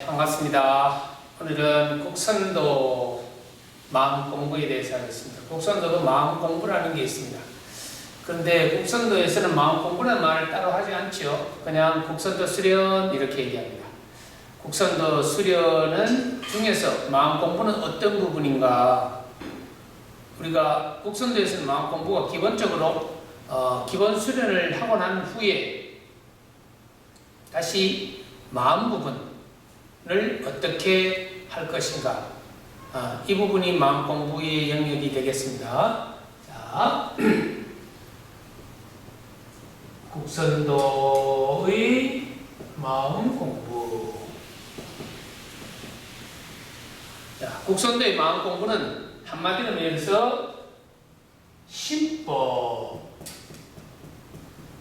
반갑습니다. 오늘은 곡선도 마음 공부에 대해서 하겠습니다. 곡선도도 마음 공부라는 게 있습니다. 그런데 곡선도에서는 마음 공부라는 말을 따로 하지 않죠. 그냥 곡선도 수련 이렇게 얘기합니다. 곡선도 수련은 중에서 마음 공부는 어떤 부분인가? 우리가 곡선도에서는 마음 공부가 기본적으로 기본 수련을 하고 난 후에 다시 마음 부분을 어떻게 할 것인가? 이 부분이 마음 공부의 영역이 되겠습니다. 자, 곡선도의 마음 공부. 자, 곡선도의 마음 공부는 한마디로 말해서 신법,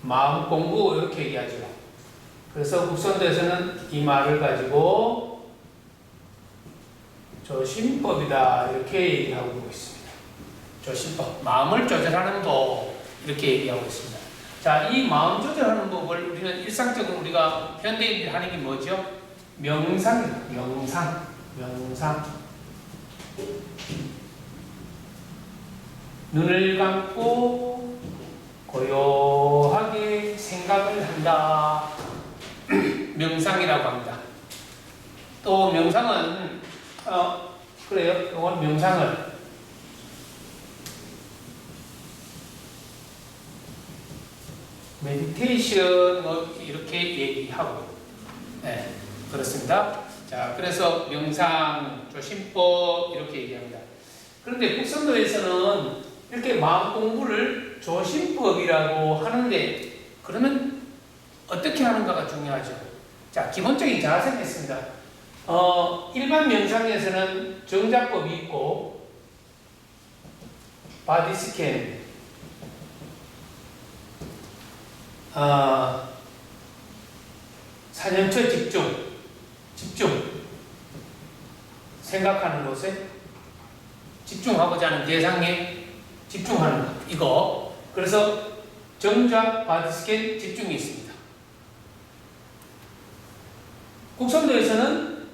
마음 공부 이렇게 얘기하죠. 그래서 곡선도에서는 이 말을 가지고 조심법이다 이렇게 얘기하고 있습니다. 조심법, 마음을 조절하는 법 이렇게 얘기하고 있습니다. 자, 이 마음 조절하는 법을 우리는 일상적으로 우리가 현대인들이 하는 게 뭐죠? 명상입니다. 명상. 눈을 감고 고요하게 생각을 한다. 명상이라고 합니다. 또 명상은 그래요. 이건 명상을 메디테이션 이렇게 얘기하고, 네, 그렇습니다. 자, 그래서 명상, 조심법 이렇게 얘기합니다. 그런데 곡선도에서는 이렇게 마음 공부를 조심법이라고 하는데, 그러면 어떻게 하는가가 중요하죠. 자, 기본적인 자세가 있습니다. 일반 명상에서는 정자법이 있고, 바디 스캔, 사년처 집중, 생각하는 곳에 집중하고자 하는 대상에 집중하는 것, 이거. 그래서 정자, 바디 스캔, 집중이 있습니다. 곡선도에서는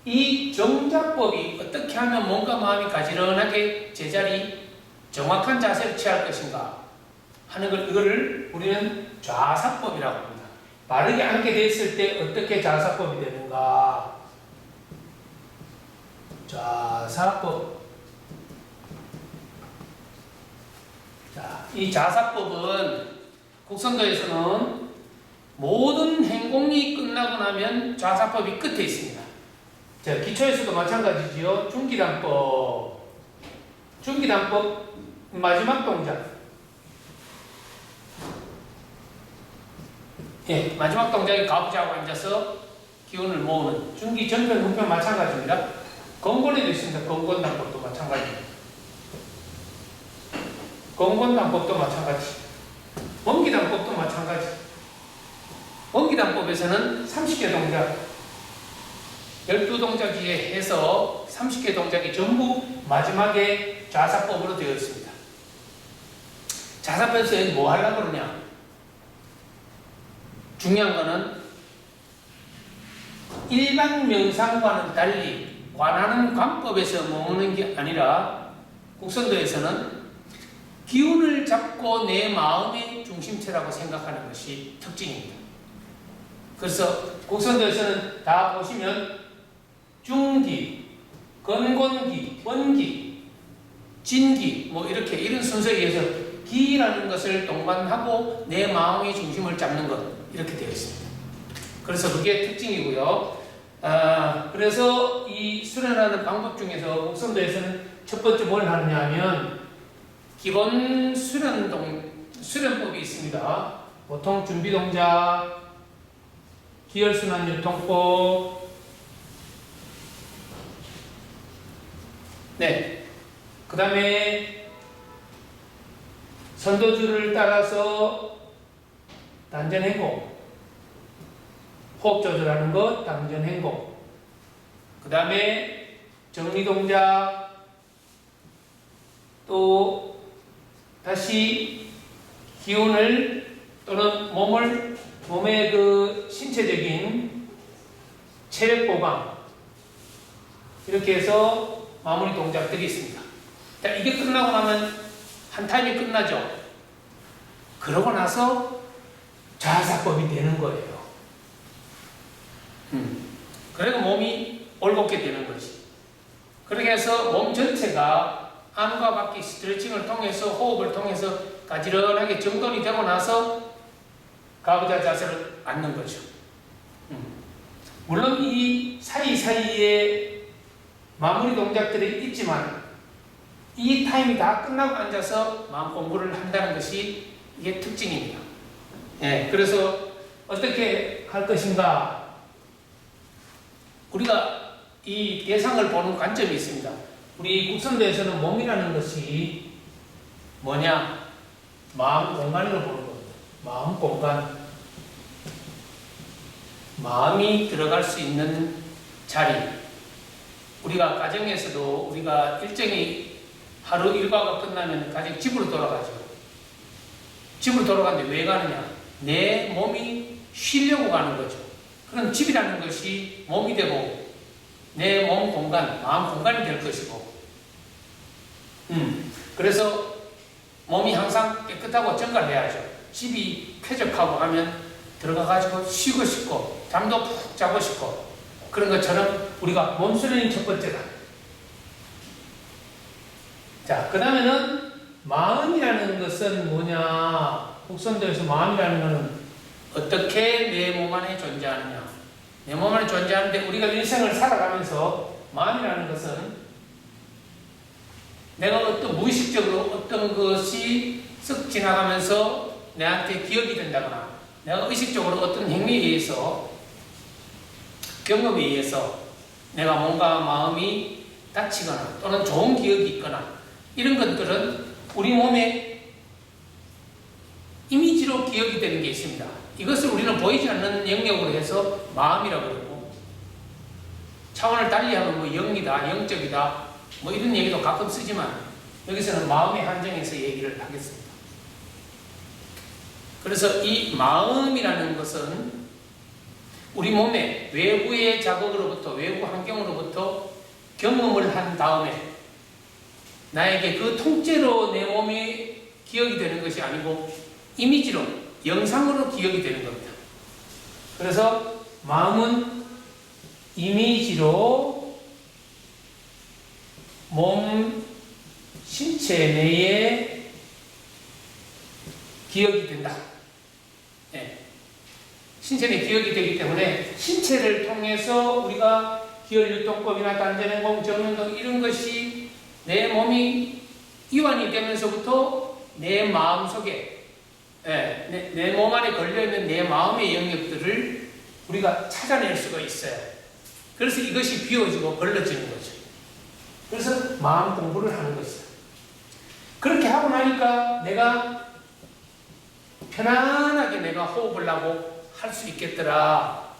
이 정자법이 어떻게 하면 몸과 마음이 가지런하게 제자리 정확한 자세를 취할 것인가 하는 걸, 이거를 우리는 좌사법이라고 합니다. 바르게 앉게 됐을 때 어떻게 좌사법이 되는가? 좌사법. 자, 이 좌사법은 곡선도에서는 모든 행공이 끝나고 나면 좌사법이 끝에 있습니다. 자, 기초에서도 마찬가지지요. 중기단법. 중기단법 마지막 동작. 예, 마지막 동작에 가부좌하고 앉아서 기운을 모으는 중기 전편 후편 마찬가지입니다. 건곤에도 있습니다. 건곤단법도 마찬가지입니다. 건곤단법도 마찬가지. 원기단법도 마찬가지. 원기단법에서는 30개 동작, 12동작에 해서 30개 동작이 전부 마지막에 좌사법으로 되어 있습니다. 좌사법에서 뭐 하려고 그러냐? 중요한 거는 일반 명상과는 달리 관하는 관법에서 머무는 게 아니라 곡선도에서는 기운을 잡고 내 마음의 중심체라고 생각하는 것이 특징입니다. 그래서 곡선도에서는 다 보시면 중기, 건곤기, 원기, 진기 뭐 이렇게 이런 순서에 의해서 기라는 것을 동반하고 내 마음의 중심을 잡는 것 이렇게 되어 있습니다. 그래서 그게 특징이고요. 그래서 이 수련하는 방법 중에서 곡선도에서는 첫 번째 뭘 하느냐 하면 기본 수련법이 있습니다. 보통 준비동작, 기혈순환유통법, 네, 그 다음에 선도줄을 따라서 단전행공, 호흡 조절하는 것, 단전행공, 그 다음에 정리동작, 또 다시 기운을 또는 몸의 그 신체적인 체력 보강, 이렇게 해서 마무리 동작들이 있습니다. 자, 이게 끝나고 나면 한 타임이 끝나죠. 그러고 나서 좌사법이 되는 거예요. 그리고 몸이 올곧게 되는 거지. 그렇게 해서 몸 전체가 안과 밖의 스트레칭을 통해서 호흡을 통해서 가지런하게 정돈이 되고 나서 가부좌 자세를 앉는 거죠. 물론 이 사이사이에 마무리 동작들이 있지만 이 타임이 다 끝나고 앉아서 마음 공부를 한다는 것이 이게 특징입니다. 예, 그래서 어떻게 할 것인가? 우리가 이 대상을 보는 관점이 있습니다. 우리 국선도에서는 몸이라는 것이 뭐냐? 마음 공간으로 보는 겁니다. 마음 공간. 마음이 들어갈 수 있는 자리. 우리가 가정에서도 우리가 일정이 하루 일과가 끝나면 가정 집으로 돌아가죠. 집으로 돌아가는데 왜 가느냐? 내 몸이 쉬려고 가는 거죠. 그럼 집이라는 것이 몸이 되고 내 몸 공간, 마음 공간이 될 것이고 그래서 몸이 항상 깨끗하고 정갈해야죠. 집이 쾌적하고 하면 들어가가지고 쉬고 싶고 잠도 푹 자고 싶고 그런 것처럼 우리가 몸수련이 첫 번째다. 자, 그 다음에는 마음이라는 것은 뭐냐? 국선도에서 마음이라는 것은 어떻게 내 몸 안에 존재하느냐? 내 몸 안에 존재하는데 우리가 일생을 살아가면서 마음이라는 것은 내가 어떤 무의식적으로 어떤 것이 쓱 지나가면서 내한테 기억이 된다거나 내가 의식적으로 어떤 행위에 의해서 경험에 의해서 내가 뭔가 마음이 다치거나 또는 좋은 기억이 있거나 이런 것들은 우리 몸에 이미지로 기억이 되는 게 있습니다. 이것을 우리는 보이지 않는 영역으로 해서 마음이라고 그러고 차원을 달리하면 뭐 영이다, 영적이다 뭐 이런 얘기도 가끔 쓰지만 여기서는 마음의 한정에서 얘기를 하겠습니다. 그래서 이 마음이라는 것은 우리 몸의 외부의 자극으로부터 외부 환경으로부터 경험을 한 다음에 나에게 그 통째로 내 몸이 기억이 되는 것이 아니고 이미지로 영상으로 기억이 되는 겁니다. 그래서 마음은 이미지로 몸 신체 내에 기억이 된다. 네. 신체 내에 기억이 되기 때문에 신체를 통해서 우리가 기혈유통법이나 단전행공, 정운동 이런 것이 내 몸이 이완이 되면서부터 내 마음 속에 내 몸 안에 걸려있는 내 마음의 영역들을 우리가 찾아낼 수가 있어요. 그래서 이것이 비워지고 걸러지는 거죠. 그래서 마음 공부를 하는 것이다. 그렇게 하고 나니까 내가 편안하게 내가 호흡을 하고 할 수 있겠더라.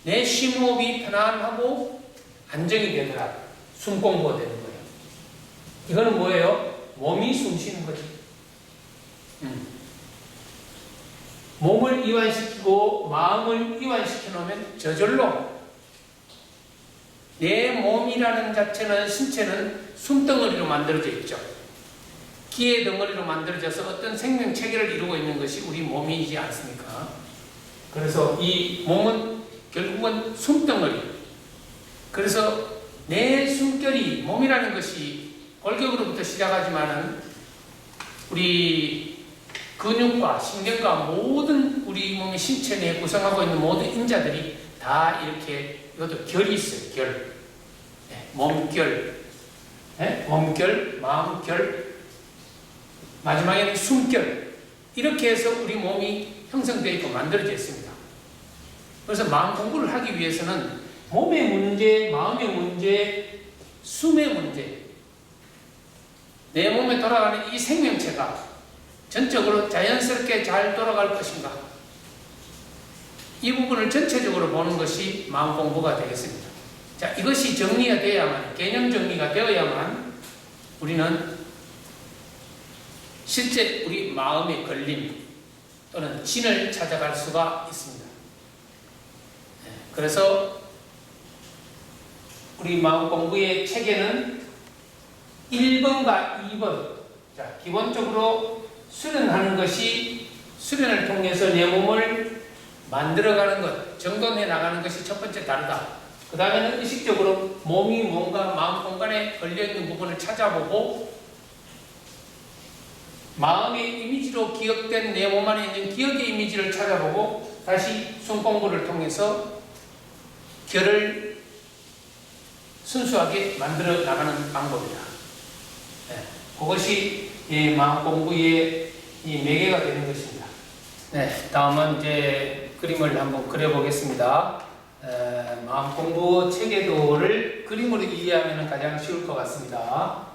내 심호흡이 편안하고 안정이 되더라. 숨 공부가 되는 거예요. 이거는 뭐예요? 몸이 숨 쉬는 거지. 몸을 이완시키고 마음을 이완시켜 놓으면 저절로 내 몸이라는 자체는 신체는 숨덩어리로 만들어져 있죠. 기의 덩어리로 만들어져서 어떤 생명체계를 이루고 있는 것이 우리 몸이지 않습니까? 그래서 이 몸은 결국은 숨덩어리. 그래서 내 숨결이 몸이라는 것이 골격으로부터 시작하지만은 우리 근육과 신경과 모든 우리 몸의 신체 내에 구성하고 있는 모든 인자들이 다 이렇게 이것도 결이 있어요. 결. 몸결. 몸결, 마음결, 마지막에는 숨결. 이렇게 해서 우리 몸이 형성되어 있고 만들어져 있습니다. 그래서 마음 공부를 하기 위해서는 몸의 문제, 마음의 문제, 숨의 문제, 내 몸에 돌아가는 이 생명체가 전적으로 자연스럽게 잘 돌아갈 것인가, 이 부분을 전체적으로 보는 것이 마음 공부가 되겠습니다. 자, 이것이 정리가 되어야만, 개념 정리가 되어야만 우리는 실제 우리 마음의 걸림 또는 진을 찾아갈 수가 있습니다. 그래서 우리 마음 공부의 체계는 1번과 2번. 자, 기본적으로 수련하는 것이 수련을 통해서 내 몸을 만들어가는 것, 정돈해 나가는 것이 첫 번째 다르다. 그 다음에는 의식적으로 몸이 뭔가 마음 공간에 걸려있는 부분을 찾아보고 마음의 이미지로 기억된 내 몸 안에 있는 기억의 이미지를 찾아보고 다시 숨 공부를 통해서 결을 순수하게 만들어 나가는 방법이다. 네, 그것이 이 마음 공부의 이 매개가 되는 것입니다. 네, 다음은 이제 그림을 한번 그려보겠습니다. 마음 공부 체계도를 그림으로 이해하면 가장 쉬울 것 같습니다.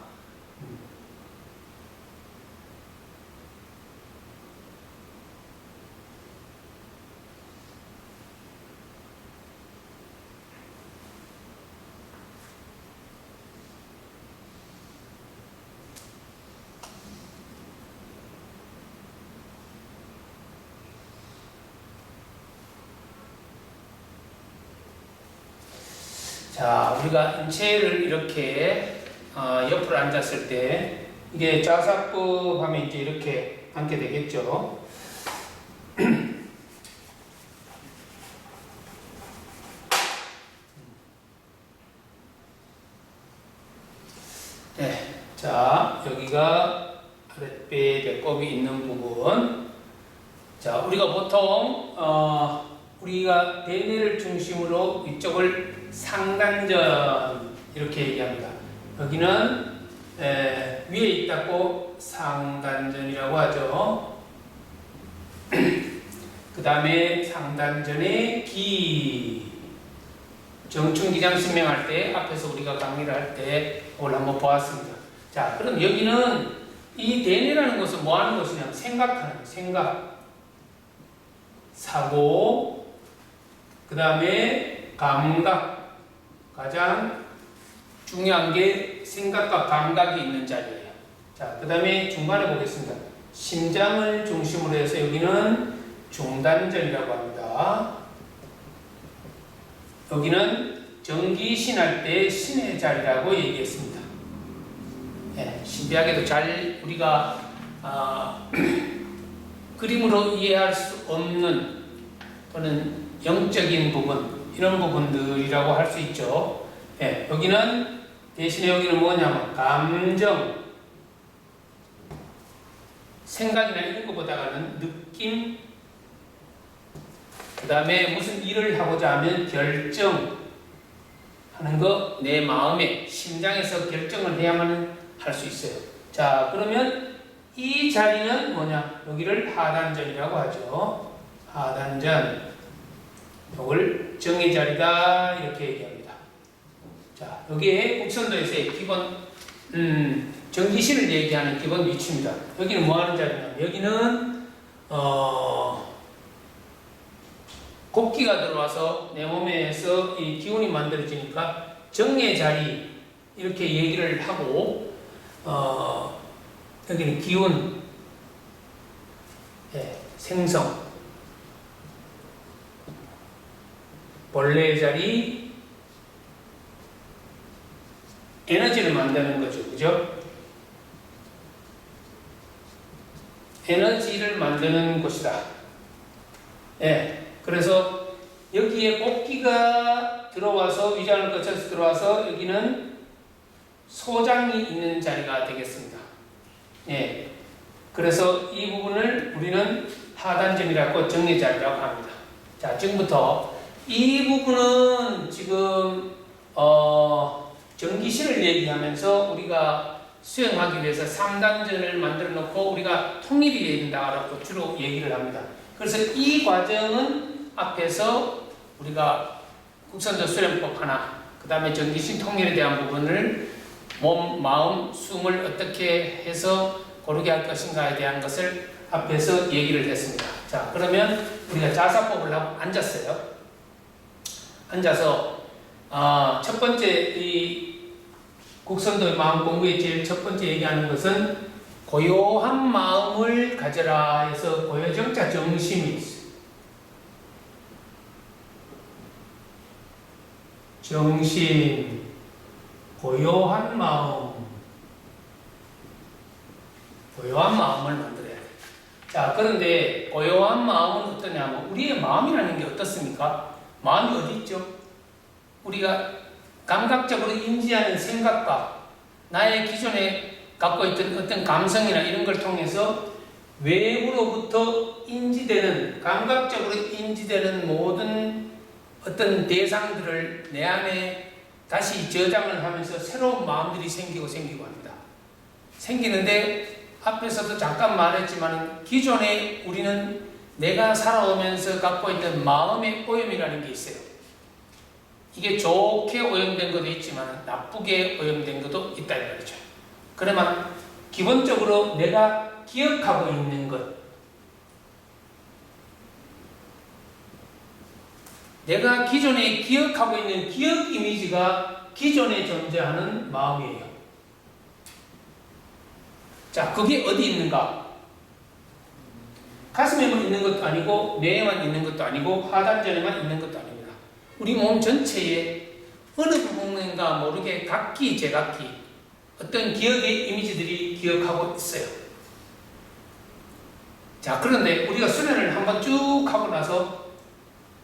자, 우리가 인체를 이렇게 옆으로 앉았을 때 이게 좌사법 하면 이제 이렇게 앉게 되겠죠. 네, 자, 여기가 아랫배 배꼽이 있는 부분. 자, 우리가 보통 우리가 대뇌를 중심으로 이쪽을 상단전 이렇게 얘기합니다. 여기는 위에 있다고 상단전이라고 하죠. 그 다음에 상단전의 기 정충기장 신명할 때 앞에서 우리가 강의를 할 때 그걸 한번 보았습니다. 자, 그럼 여기는 이 대뇌라는 것은 뭐 하는 것이냐? 생각하는 생각, 사고, 그 다음에 감각. 가장 중요한 게 생각과 감각이 있는 자리예요. 자, 그 다음에 중간에 보겠습니다. 심장을 중심으로 해서 여기는 중단전이라고 합니다. 여기는 전기신할 때 신의 자리라고 얘기했습니다. 네, 신비하게도 잘 우리가 그림으로 이해할 수 없는 또는 영적인 부분 이런 부분들이라고 할 수 있죠. 네, 여기는 대신에 여기는 뭐냐면 감정, 생각이나 이런 것보다는 느낌, 그 다음에 무슨 일을 하고자 하면 결정하는 거, 내 마음에 심장에서 결정을 해야만 할 수 있어요. 자, 그러면 이 자리는 뭐냐? 여기를 하단전이라고 하죠. 하단전. 이걸 정의 자리다 이렇게 얘기합니다. 자, 여기에 곡선도에서의 기본 전기신을 얘기하는 기본 위치입니다. 여기는 뭐 하는 자리냐? 여기는 곡기가 들어와서 내 몸에서 이 기운이 만들어지니까 정의 자리 이렇게 얘기를 하고 여기는 기운, 생성, 본래의 자리, 에너지를 만드는 거죠. 그죠? 에너지를 만드는 곳이다. 예. 그래서 여기에 곡기가 들어와서 위장을 거쳐서 들어와서 여기는 소장이 있는 자리가 되겠습니다. 예. 그래서 이 부분을 우리는 하단전이라고 정리 자리라고 합니다. 자, 지금부터 이 부분은 지금 전기실을 얘기하면서 우리가 수행하기 위해서 3단전을 만들어 놓고 우리가 통일이 되어야 된다고 주로 얘기를 합니다. 그래서 이 과정은 앞에서 우리가 국선도 수련법 하나, 그 다음에 전기신 통일에 대한 부분을 몸, 마음, 숨을 어떻게 해서 고르게 할 것인가에 대한 것을 앞에서 얘기를 했습니다. 자, 그러면 우리가 자사법을 하고 앉았어요. 앉아서 첫 번째 이 국선도의 마음 공부의 제일 첫 번째 얘기하는 것은 고요한 마음을 가져라 해서 고요정자 정심이 있어요. 정심 고요한 마음. 고요한 마음을 만들어야 돼. 자, 그런데 고요한 마음은 어떠냐면 우리의 마음이라는 게 어떻습니까? 마음이 어디 있죠? 우리가 감각적으로 인지하는 생각과 나의 기존에 갖고 있던 어떤 감성이나 이런 걸 통해서 외부로부터 인지되는, 감각적으로 인지되는 모든 어떤 대상들을 내 안에 다시 저장을 하면서 새로운 마음들이 생기고 합니다. 생기는데 앞에서도 잠깐 말했지만 기존에 우리는 내가 살아오면서 갖고 있는 마음의 오염이라는 게 있어요. 이게 좋게 오염된 것도 있지만 나쁘게 오염된 것도 있다 이 말이죠. 그러면 기본적으로 내가 기억하고 있는 것, 내가 기존에 기억하고 있는 기억 이미지가 기존에 존재하는 마음이에요. 자, 그게 어디 있는가? 가슴에만 있는 것도 아니고 뇌에만 있는 것도 아니고 하단전에만 있는 것도 아닙니다. 우리 몸 전체에 어느 부분인가 모르게 각기 제각기 어떤 기억의 이미지들이 기억하고 있어요. 자, 그런데 우리가 수련을 한번 쭉 하고 나서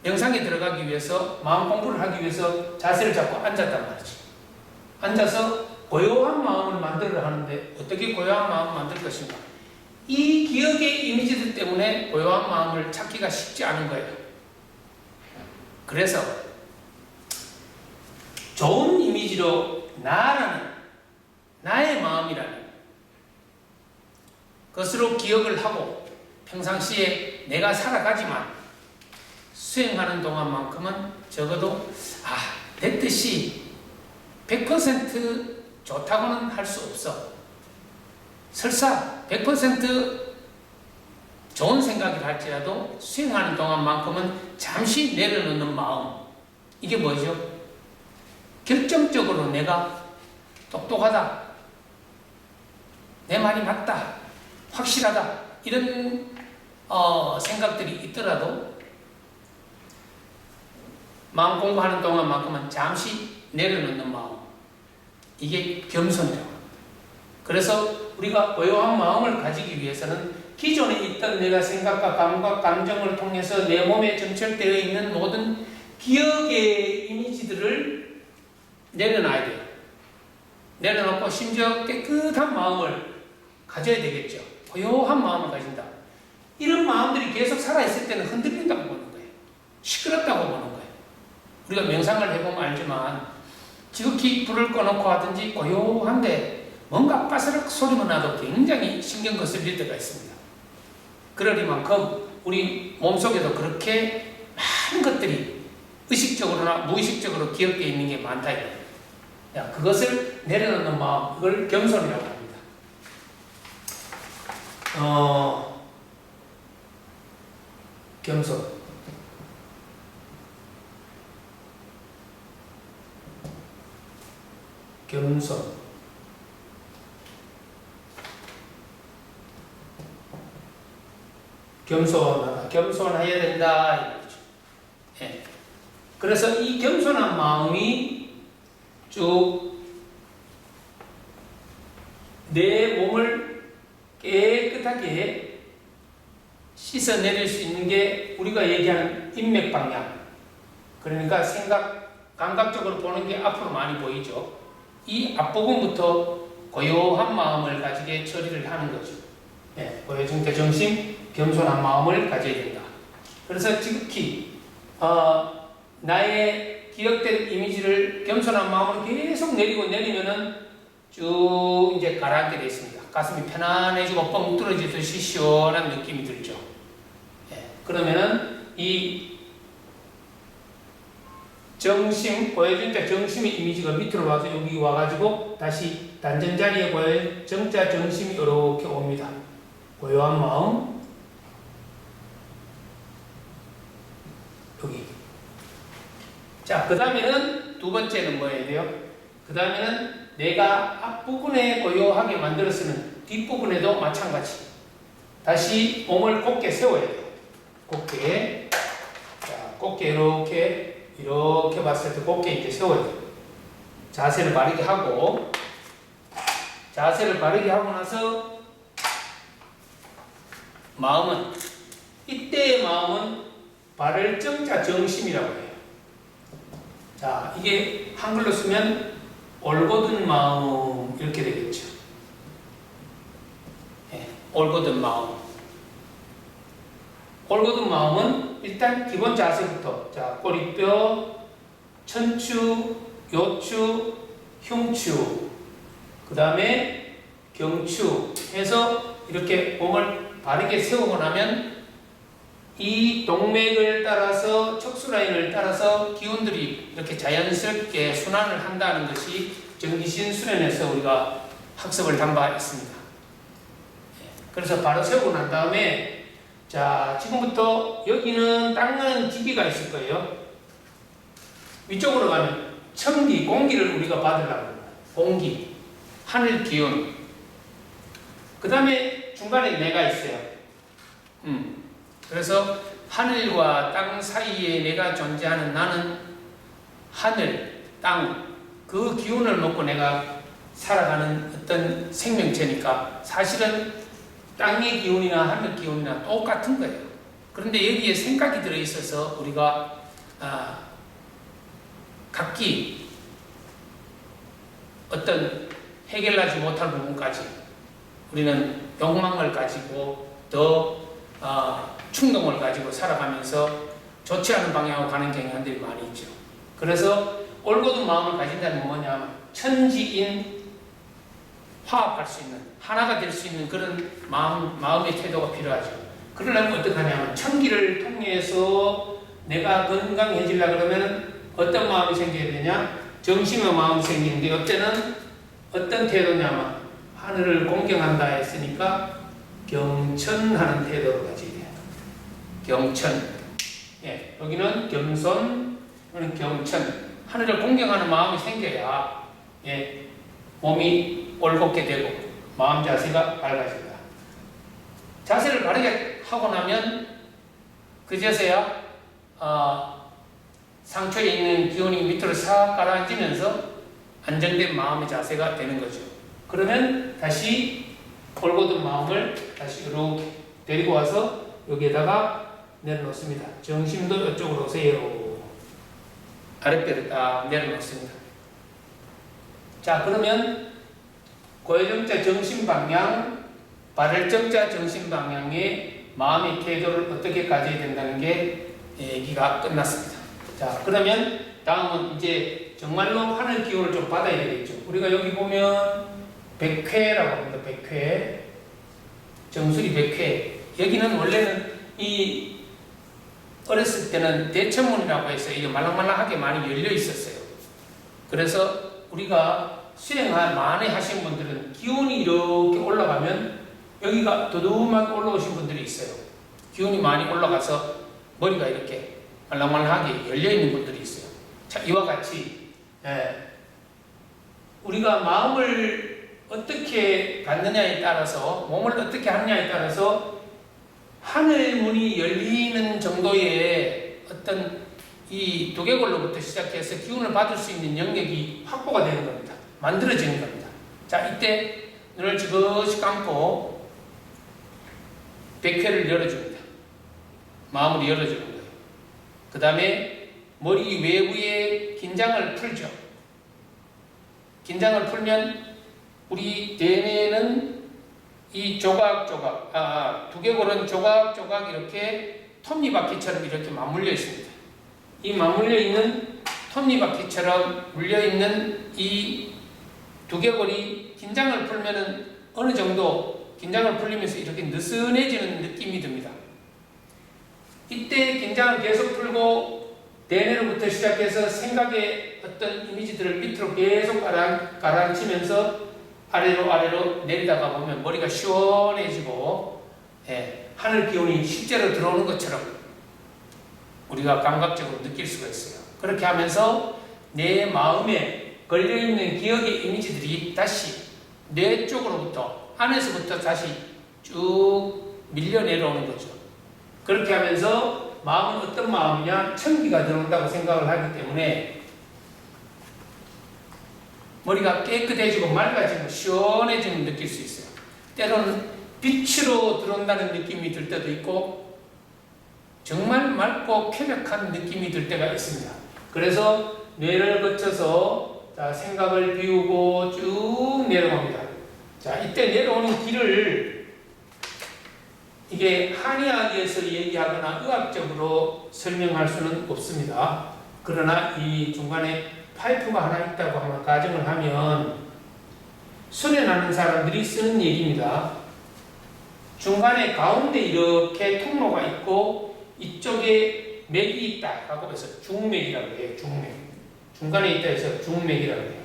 명상에 들어가기 위해서, 마음 공부를 하기 위해서 자세를 잡고 앉았단 말이지. 앉아서 고요한 마음을 만들어 하는데 어떻게 고요한 마음을 만들 것인가? 이 기억의 이미지들 때문에 고요한 마음을 찾기가 쉽지 않은 거예요. 그래서 좋은 이미지로 나라는, 나의 마음이라는 것으로 기억을 하고 평상시에 내가 살아가지만 수행하는 동안만큼은 적어도 내 뜻이 100% 좋다고는 할 수 없어. 설사 100% 좋은 생각을 할지라도 수행하는 동안만큼은 잠시 내려놓는 마음. 이게 뭐죠? 결정적으로 내가 똑똑하다, 내 말이 맞다, 확실하다 이런 생각들이 있더라도 마음 공부하는 동안만큼은 잠시 내려놓는 마음. 이게 겸손이라고 합니다. 그래서 우리가 고요한 마음을 가지기 위해서는 기존에 있던 내가 생각과 감각, 감정을 통해서 내 몸에 점철되어 있는 모든 기억의 이미지들을 내려놔야 돼요. 내려놓고 심지어 깨끗한 마음을 가져야 되겠죠. 고요한 마음을 가진다. 이런 마음들이 계속 살아있을 때는 흔들린다고 보는 거예요. 시끄럽다고 보는 거예요. 우리가 명상을 해보면 알지만 지극히 불을 꺼놓고 하든지 고요한데 뭔가 빠스락 소리만 나도 굉장히 신경 거슬릴 때가 있습니다. 그러리만큼 우리 몸속에도 그렇게 많은 것들이 의식적으로나 무의식적으로 기억되어 있는 게 많다. 그것을 내려놓는 마음, 그걸 겸손이라고 합니다. 겸손. 겸손하다. 겸손해야 된다. 예. 그래서 이 겸손한 마음이 쭉 내 몸을 깨끗하게 씻어내릴 수 있는 게 우리가 얘기하는 인맥 방향. 그러니까 생각, 감각적으로 보는 게 앞으로 많이 보이죠. 이 앞부분부터 고요한 마음을 가지게 처리를 하는 거죠. 예, 고요증대 정신, 겸손한 마음을 가져야 된다. 그래서 지극히 나의 기억된 이미지를 겸손한 마음으로 계속 내리면은 쭉 이제 가라앉게 되어 있습니다. 가슴이 편안해지고 뻥 뚫어지듯이 시원한 느낌이 들죠. 예, 그러면은 이 정심, 고요증자 정심의 이미지가 밑으로 와서 여기 와가지고 다시 단전 자리에 고요정자 정심이 이렇게 옵니다. 고요한 마음, 여기. 자, 그 다음에는 두 번째는 뭐 해야 돼요? 그 다음에는 내가 앞부분에 고요하게 만들었으면 뒷부분에도 마찬가지. 다시 몸을 곧게 세워야 돼요. 곧게. 자, 곧게 이렇게 봤을 때 곧게 이제 세워야 돼요. 자세를 바르게 하고, 자세를 바르게 하고 나서 마음은, 이때의 마음은 바를 정자 정심이라고 해요. 자, 이게 한글로 쓰면 올곧은 마음 이렇게 되겠죠. 예, 올곧은 마음. 올곧은 마음은 일단 기본 자세부터, 자, 꼬리뼈, 천추, 요추, 흉추, 그 다음에 경추 해서 이렇게 몸을 바르게 세우고 나면 이 동맥을 따라서, 척수 라인을 따라서 기운들이 이렇게 자연스럽게 순환을 한다는 것이 정기신 수련에서 우리가 학습을 한 바 있습니다. 그래서 바로 세우고 난 다음에, 자, 지금부터 여기는 닦는 기기가 있을 거예요. 위쪽으로 가면 천기, 공기를 우리가 받으려고 합니다. 공기, 하늘 기운. 그 다음에 중간에 내가 있어요. 그래서 하늘과 땅 사이에 내가 존재하는 나는 하늘, 땅, 그 기운을 먹고 내가 살아가는 어떤 생명체니까 사실은 땅의 기운이나 하늘 기운이나 똑같은 거예요. 그런데 여기에 생각이 들어있어서 우리가 각기 어떤 해결하지 못할 부분까지 우리는 욕망을 가지고 더 충동을 가지고 살아가면서 좋지 않은 방향으로 가는 경향들이 많이 있죠. 그래서 올곧은 마음을 가진다는 건 뭐냐면 천지인 화합할 수 있는, 하나가 될 수 있는 그런 마음의 태도가 필요하죠. 그러려면 어떻게 하냐면 천기를 통해서 내가 건강해지려고 그러면 어떤 마음이 생겨야 되냐? 정심의 마음이 생기는데 어때는 어떤 태도냐면 하늘을 공경한다 했으니까 경천하는 태도를 가져야 돼요. 경천. 예, 여기는 겸손, 여기는 경천. 하늘을 공경하는 마음이 생겨야 예, 몸이 올곧게 되고 마음 자세가 밝아진다. 자세를 바르게 하고 나면 그제서야 상처에 있는 기운이 밑으로 싹 가라앉으면서 안정된 마음의 자세가 되는 거죠. 그러면 다시 올곧은 마음을 다시 이렇게 데리고 와서 여기에다가 내려놓습니다. 정심도 이쪽으로 오세요. 아랫배를 딱 내려놓습니다. 자, 그러면 고해정자 정신 방향, 발열정자 정신 방향의 마음의 태도를 어떻게 가져야 된다는 게 얘기가 끝났습니다. 자, 그러면 다음은 이제 정말로 하늘 기운을 좀 받아야 되겠죠. 우리가 여기 보면 백회라고 합니다. 백회. 정수리 백회. 여기는 원래는 이 어렸을 때는 대천문이라고 해서 이게 말랑말랑하게 많이 열려 있었어요. 그래서 우리가 수행을 많이 하신 분들은 기운이 이렇게 올라가면 여기가 두툼하게 올라오신 분들이 있어요. 기운이 많이 올라가서 머리가 이렇게 말랑말랑하게 열려있는 분들이 있어요. 자, 이와 같이 우리가 마음을 어떻게 갖느냐에 따라서, 몸을 어떻게 하느냐에 따라서 하늘문이 열리는 정도의 어떤 이 두개골로부터 시작해서 기운을 받을 수 있는 영역이 확보가 되는 겁니다. 만들어지는 겁니다. 자, 이때 눈을 지그시 감고 백회를 열어줍니다. 마음을 열어주는 거예요. 그 다음에 머리 외부의 긴장을 풀죠. 긴장을 풀면 우리 대뇌는 이 조각조각, 두개골은 조각조각 이렇게 톱니바퀴처럼 이렇게 맞물려 있습니다. 이 맞물려 있는 톱니바퀴처럼 물려 있는 이 두개골이 긴장을 풀면은 어느 정도 긴장을 풀리면서 이렇게 느슨해지는 느낌이 듭니다. 이때 긴장을 계속 풀고 대뇌로부터 시작해서 생각의 어떤 이미지들을 밑으로 계속 가라앉히면서 아래로 내리다가 보면 머리가 시원해지고 하늘 기운이 실제로 들어오는 것처럼 우리가 감각적으로 느낄 수가 있어요. 그렇게 하면서 내 마음에 걸려있는 기억의 이미지들이 다시 뇌 쪽으로부터, 안에서부터 다시 쭉 밀려 내려오는 거죠. 그렇게 하면서 마음은 어떤 마음이냐? 천기가 들어온다고 생각을 하기 때문에 머리가 깨끗해지고 맑아지고 시원해지는 느낄 수 있어요. 때로는 빛으로 들어온다는 느낌이 들 때도 있고 정말 맑고 쾌적한 느낌이 들 때가 있습니다. 그래서 뇌를 거쳐서 자, 생각을 비우고 쭉 내려갑니다. 자, 이때 내려오는 길을 이게 한의학에서 얘기하거나 의학적으로 설명할 수는 없습니다. 그러나 이 중간에 파이프가 하나 있다고 한번 가정을 하면 수련하는 사람들이 쓰는 얘기입니다. 중간에 가운데 이렇게 통로가 있고 이쪽에 맥이 있다 라고 해서 중맥이라고 해요. 중맥. 중간에 있다 해서 중맥이라고 해요.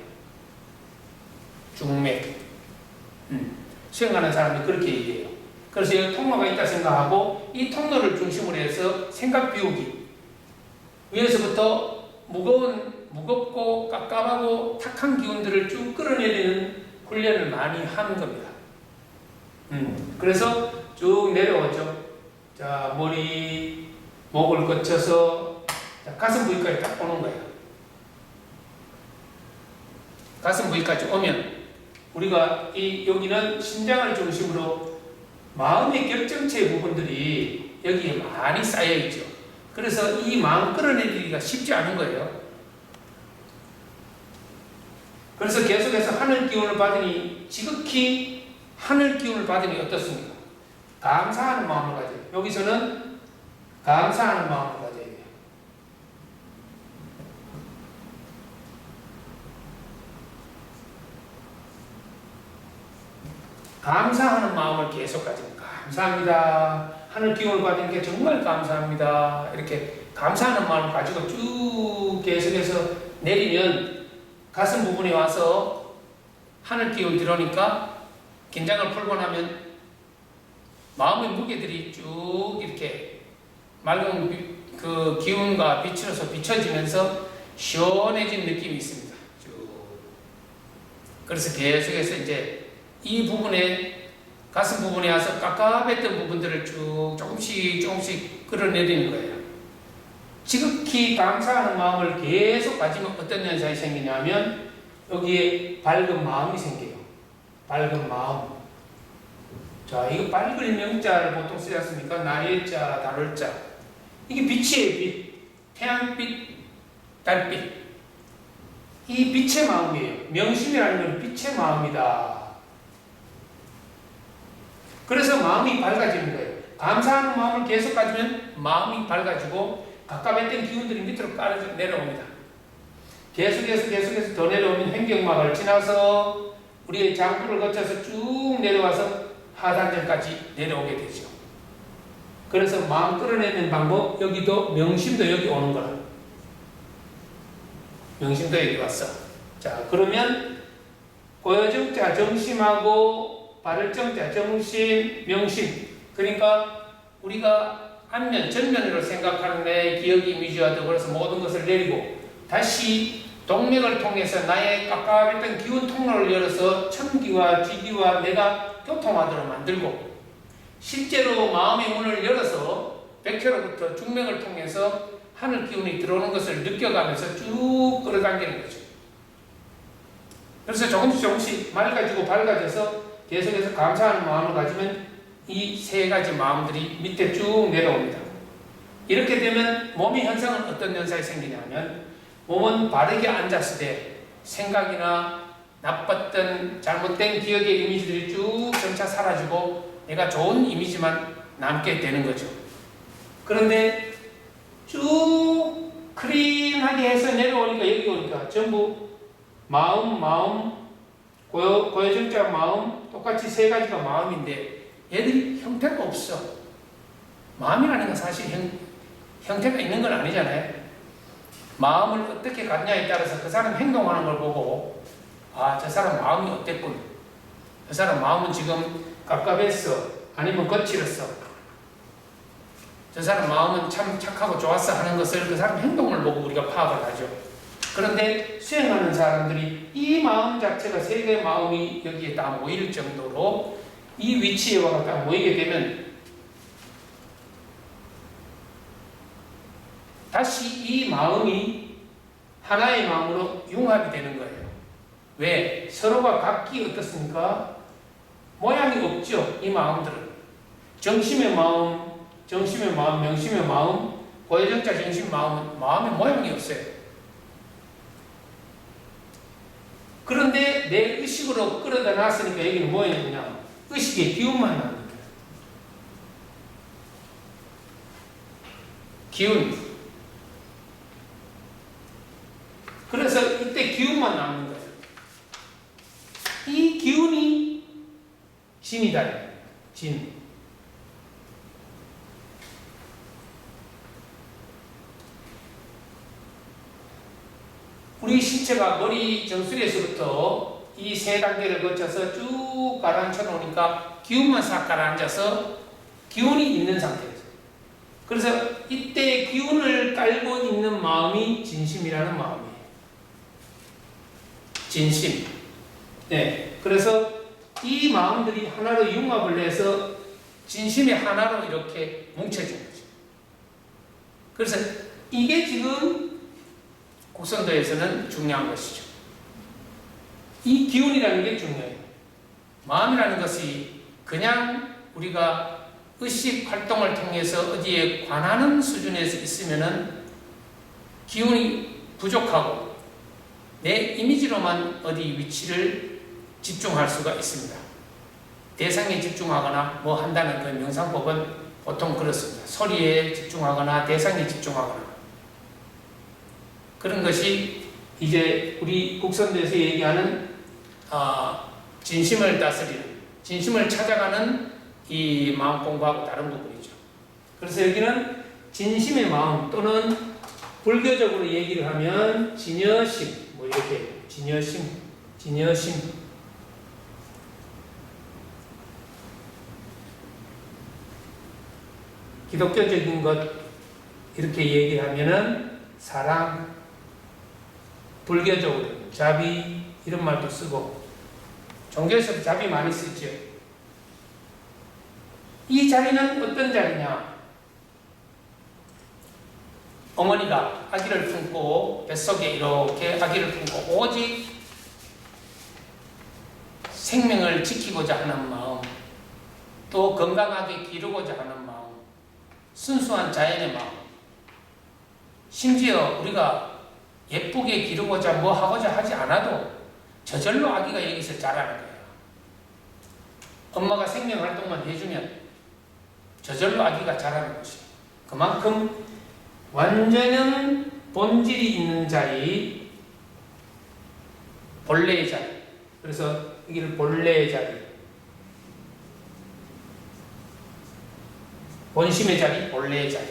중맥. 수행하는 사람들이 그렇게 얘기해요. 그래서 여기 통로가 있다 생각하고 이 통로를 중심으로 해서 생각 비우기. 위에서부터 무겁고 깝깝하고 탁한 기운들을 쭉 끌어내리는 훈련을 많이 하는 겁니다. 그래서 쭉 내려오죠. 자, 머리, 목을 거쳐서 자, 가슴 부위까지 딱 오는 거예요. 가슴 부위까지 오면 우리가 여기는 심장을 중심으로 마음의 결정체 부분들이 여기에 많이 쌓여 있죠. 그래서 이 마음 끌어내리기가 쉽지 않은 거예요. 그래서 계속해서 하늘 기운을 받으니 지극히 하늘 기운을 받으니 어떻습니까? 감사하는 마음을 가져요. 여기서는 감사하는 마음을 가져야 돼요. 감사하는 마음을 계속 가져요. 감사합니다. 하늘 기운을 받은 게 정말 감사합니다. 이렇게 감사하는 마음을 가지고 쭉 계속해서 내리면 가슴 부분에 와서 하늘 기운이 들어오니까 긴장을 풀고 나면 마음의 무게들이 쭉 이렇게 맑은 그 기운과 빛으로서 비춰지면서 시원해진 느낌이 있습니다. 쭉. 그래서 계속해서 이제 이 부분에 가슴 부분에 와서 깝깝했던 부분들을 쭉 조금씩 끌어내리는 거예요. 지극히 감사하는 마음을 계속 가지면 어떤 현상이 생기냐면 여기에 밝은 마음이 생겨요. 밝은 마음. 자, 이거 밝을 명자를 보통 쓰지 않습니까? 나리자, 다룰자. 이게 빛이에요, 빛. 태양빛, 달빛. 이 빛의 마음이에요. 명심이라는 건 빛의 마음이다. 그래서 마음이 밝아지는 거예요. 감사하는 마음을 계속 가지면 마음이 밝아지고 가깝했던 기운들이 밑으로 깔아져 내려옵니다. 계속해서 더 내려오면 횡격막을 지나서 우리의 장부를 거쳐서 쭉 내려와서 하단전까지 내려오게 되죠. 그래서 마음 끌어내는 방법, 여기도 명심도 여기 오는 거라. 명심도 여기 왔어. 자, 그러면 고요정자 정심하고 발을정자 정심, 명심. 그러니까 우리가 안면, 전면으로 생각하는 내 기억 이미지와 더불어서 모든 것을 내리고 다시 동맥을 통해서 나의 깝깝했던 기운 통로를 열어서 천기와 지기와 내가 교통하도록 만들고 실제로 마음의 문을 열어서 백혈로부터 중맥을 통해서 하늘 기운이 들어오는 것을 느껴가면서 쭉 끌어당기는 거죠. 그래서 조금씩 맑아지고 밝아져서 계속해서 감사하는 마음을 가지면 이 세 가지 마음들이 밑에 쭉 내려옵니다. 이렇게 되면 몸의 현상은 어떤 현상이 생기냐면 몸은 바르게 앉았을 때 생각이나 나빴던 잘못된 기억의 이미지들이 쭉 점차 사라지고 내가 좋은 이미지만 남게 되는 거죠. 그런데 쭉 클린하게 해서 내려오니까 여기 오니까 전부 마음, 고요정자 마음, 똑같이 세 가지가 마음인데 얘들이 형태가 없어. 마음이라는 건 사실 형태가 있는 건 아니잖아요. 마음을 어떻게 갖냐에 따라서 그 사람 행동하는 걸 보고 아, 저 사람 마음이 어땠군. 저 사람 마음은 지금 깝깝했어. 아니면 거칠었어. 저 사람 마음은 참 착하고 좋았어 하는 것을 그 사람 행동을 보고 우리가 파악을 하죠. 그런데 수행하는 사람들이 이 마음 자체가 세 개의 마음이 여기에 다 모일 정도로 이 위치에 와서 딱 모이게 되면 다시 이 마음이 하나의 마음으로 융합이 되는 거예요. 왜? 서로가 각기 어떻습니까? 모양이 없죠. 이 마음들은. 정심의 마음, 명심의 마음, 고해정자 정심 마음은 마음의 모양이 없어요. 그런데 내 의식으로 끌어다 놨으니까 여기는 뭐였냐? 의식의 기운만 나옵니다. 기운. 그래서 이때 기운만 남는 거예요. 이 기운이 진이다. 진. 우리 신체가 머리 정수리에서부터 이 세 단계를 거쳐서 쭉 가라앉혀 놓으니까 기운만 싹 가라앉아서 기운이 있는 상태예요. 그래서 이때 기운을 깔고 있는 마음이 진심이라는 마음이에요. 진심. 네. 그래서 이 마음들이 하나로 융합을 해서 진심의 하나로 이렇게 뭉쳐진 거죠. 그래서 이게 지금 곡선도에서는 중요한 것이죠. 이 기운이라는 게 중요해요. 마음이라는 것이 그냥 우리가 의식 활동을 통해서 어디에 관하는 수준에서 있으면은 기운이 부족하고 내 이미지로만 어디 위치를 집중할 수가 있습니다. 대상에 집중하거나 뭐 한다는 그 명상법은 보통 그렇습니다. 소리에 집중하거나 대상에 집중하거나 그런 것이 이제 우리 곡선도에서 얘기하는 진심을 다스리는, 진심을 찾아가는 이 마음 공부하고 다른 부분이죠. 그래서 여기는 진심의 마음 또는 불교적으로 얘기를 하면 진여심, 뭐 이렇게 진여심. 기독교적인 것 이렇게 얘기하면은 사랑, 불교적으로 자비 이런 말도 쓰고 종교에서도 자비 많이 쓰죠. 이 자리는 어떤 자리냐? 어머니가 아기를 품고 뱃속에 이렇게 아기를 품고 오직 생명을 지키고자 하는 마음, 또 건강하게 기르고자 하는 마음, 순수한 자연의 마음, 심지어 우리가 예쁘게 기르고자 뭐 하고자 하지 않아도 저절로 아기가 여기서 자라는 거예요. 엄마가 생명 활동만 해주면 저절로 아기가 자라는 것이에요. 그만큼 완전한 본질이 있는 자리, 본래의 자리. 그래서 여기를 본래의 자리, 본심의 자리, 본래의 자리.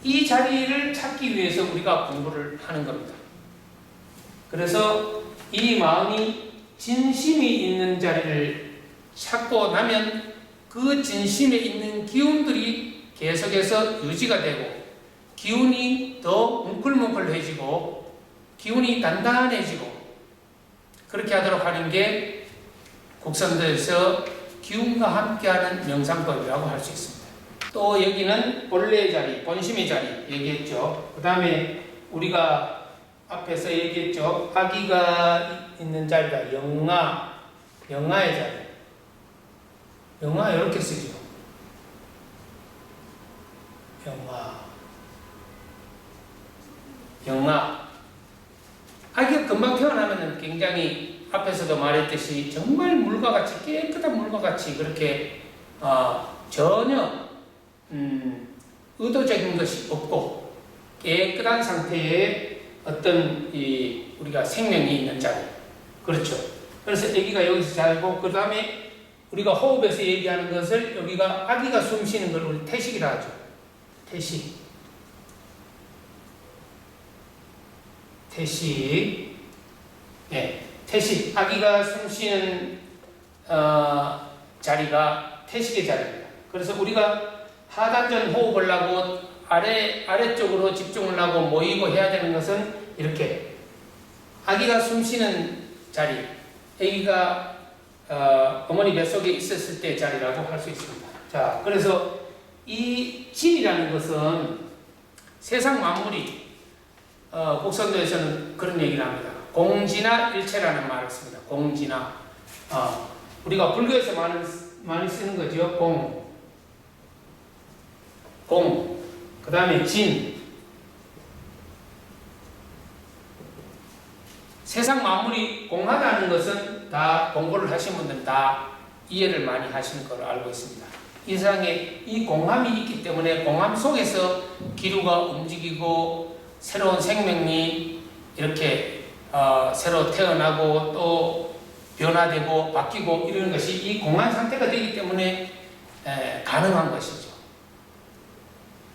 이 자리를 찾기 위해서 우리가 공부를 하는 겁니다. 그래서 이 마음이 진심이 있는 자리를 찾고 나면 그 진심에 있는 기운들이 계속해서 유지가 되고 기운이 더 뭉클뭉클해지고 기운이 단단해지고 그렇게 하도록 하는 게 곡선도에서 기운과 함께하는 명상법이라고 할 수 있습니다. 또 여기는 본래의 자리, 본심의 자리 얘기했죠. 그 다음에 우리가 앞에서 얘기했죠. 아기가 있는 자리다. 영아의 자리. 영아 이렇게 쓰죠. 영아. 아기가 금방 태어나면 굉장히 앞에서도 말했듯이 정말 물과 같이 깨끗한 물과 같이 그렇게 전혀 의도적인 것이 없고 깨끗한 상태의 어떤 우리가 생명이 있는 자리. 그렇죠. 그래서 아기가 여기서 자고 그 다음에 우리가 호흡에서 얘기하는 것을 여기가 아기가 숨 쉬는 걸 우리 태식이라 하죠. 태식. 네, 태식. 아기가 숨 쉬는 자리가 태식의 자리입니다. 그래서 우리가 하단전 호흡을 하고 아래쪽으로 집중을 하고 모이고 해야 되는 것은 이렇게 아기가 숨 쉬는 자리, 아기가 어머니 뱃속에 있었을 때 자리라고 할 수 있습니다. 자, 그래서 이 진이라는 것은 세상 만물이 곡선도에서는 그런 얘기를 합니다. 공진화 일체라는 말을 씁니다. 공진화. 우리가 불교에서 많이 쓰는 거죠. 공. 그 다음에 진. 세상 만물이 공하다는 것은 다 공부를 하신 분들은 다 이해를 많이 하시는 걸로 알고 있습니다. 이 세상에 이 공함이 있기 때문에 공함 속에서 기류가 움직이고 새로운 생명이 이렇게 새로 태어나고 또 변화되고 바뀌고 이러는 것이 이 공한 상태가 되기 때문에 가능한 것이죠.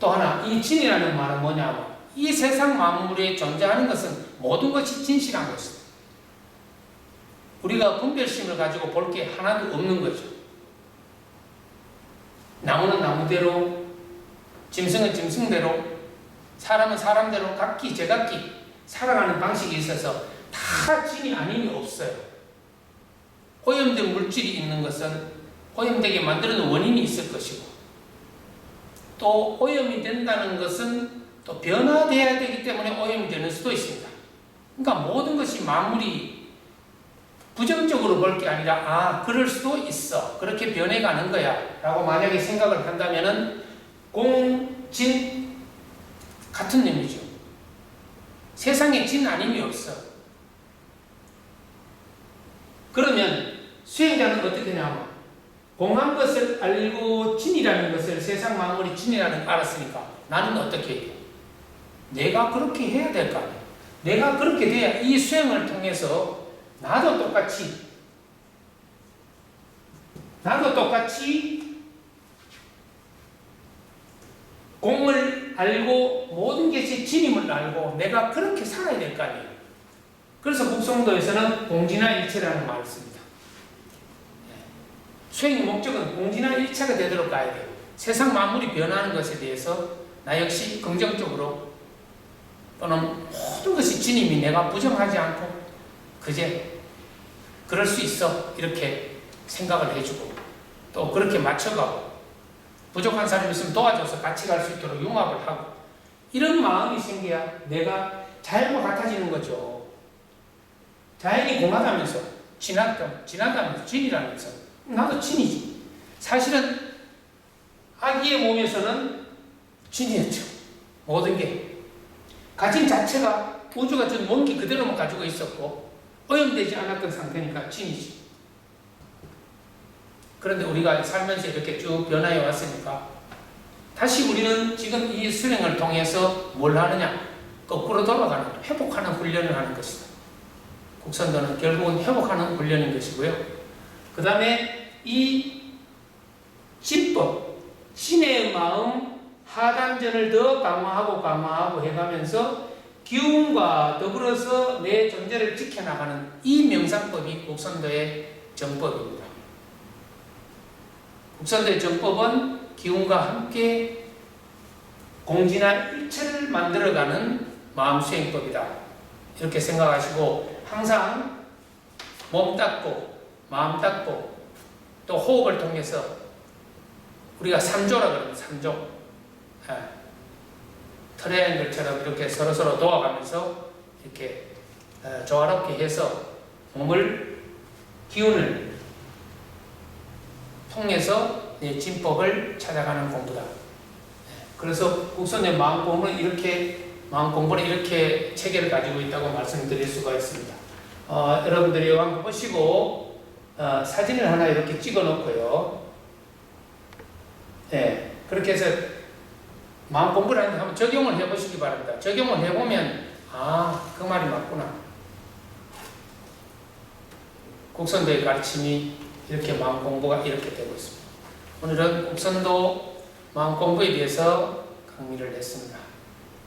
또 하나, 이 진이라는 말은 뭐냐면 이 세상 만물에 존재하는 것은 모든 것이 진실한 것입니다. 우리가 분별심을 가지고 볼 게 하나도 없는 거죠. 나무는 나무대로, 짐승은 짐승대로, 사람은 사람대로 각기 제각기 살아가는 방식이 있어서 다 진이 아님이 없어요. 오염된 물질이 있는 것은 오염되게 만드는 원인이 있을 것이고, 또 오염이 된다는 것은 또 변화되어야 되기 때문에 오염이 되는 수도 있습니다. 그러니까 모든 것이 만물이 부정적으로 볼 게 아니라 그럴 수도 있어, 그렇게 변해가는 거야 라고 만약에 생각을 한다면은 공, 진 같은 의미죠. 세상에 진 아님이 없어. 그러면 수행자는 어떻게 하냐면 공한 것을 알고 진이라는 것을, 세상 만물이 진이라는 걸 알았으니까 나는 어떻게 해야 돼? 내가 그렇게 해야 될 거 아니야. 내가 그렇게 돼야 이 수행을 통해서 나도 똑같이 공을 알고 모든 것이 진임을 알고 내가 그렇게 살아야 될 거 아니에요. 그래서 북송도에서는 공진화일체라는 말을 씁니다. 수행의 목적은 공진화일체가 되도록 가야 돼요. 세상 만물이 변하는 것에 대해서 나 역시 긍정적으로, 또는 모든 것이 진임이 내가 부정하지 않고 그제 그럴 수 있어 이렇게 생각을 해주고, 또 그렇게 맞춰가고, 부족한 사람이 있으면 도와줘서 같이 갈 수 있도록 융합을 하고, 이런 마음이 생겨야 내가 자연과 같아지는 거죠. 자연이 공하다면서 진하다면서 진이라면서 나도 진이지. 사실은 아기의 몸에서는 진이었죠. 모든 게 가진 자체가 우주가 준 원기 그대로만 가지고 있었고 오염되지 않았던 상태니까 진이지. 그런데 우리가 살면서 이렇게 쭉 변화해 왔으니까 다시 우리는 지금 이 수행을 통해서 뭘 하느냐? 거꾸로 돌아가는, 회복하는 훈련을 하는 것이다. 국선도는 결국은 회복하는 훈련인 것이고요. 그 다음에 이 진법, 신의 마음 하단전을 더 강화하고 해가면서 기운과 더불어서 내 존재를 지켜나가는 이 명상법이 국선도의 정법입니다. 국선도의 정법은 기운과 함께 공진한 일체를 만들어가는 마음수행법이다. 이렇게 생각하시고 항상 몸 닦고 마음 닦고 또 호흡을 통해서 우리가 3조라 그럽니다. 3조. 트라이앵글처럼 이렇게 서로서로 도와가면서 이렇게 조화롭게 해서 몸을, 기운을 통해서 내 진법을 찾아가는 공부다. 그래서 국선의 마음 공부는 이렇게 체계를 가지고 있다고 말씀드릴 수가 있습니다. 여러분들이 이거 한번 보시고 사진을 하나 이렇게 찍어 놓고요. 네, 그렇게 해서 마음 공부를 하는데 한번 적용을 해보시기 바랍니다. 적용을 해보면 그 말이 맞구나. 국선도의 가르침이 이렇게 마음 공부가 이렇게 되고 있습니다. 오늘은 국선도 마음 공부에 대해서 강의를 했습니다.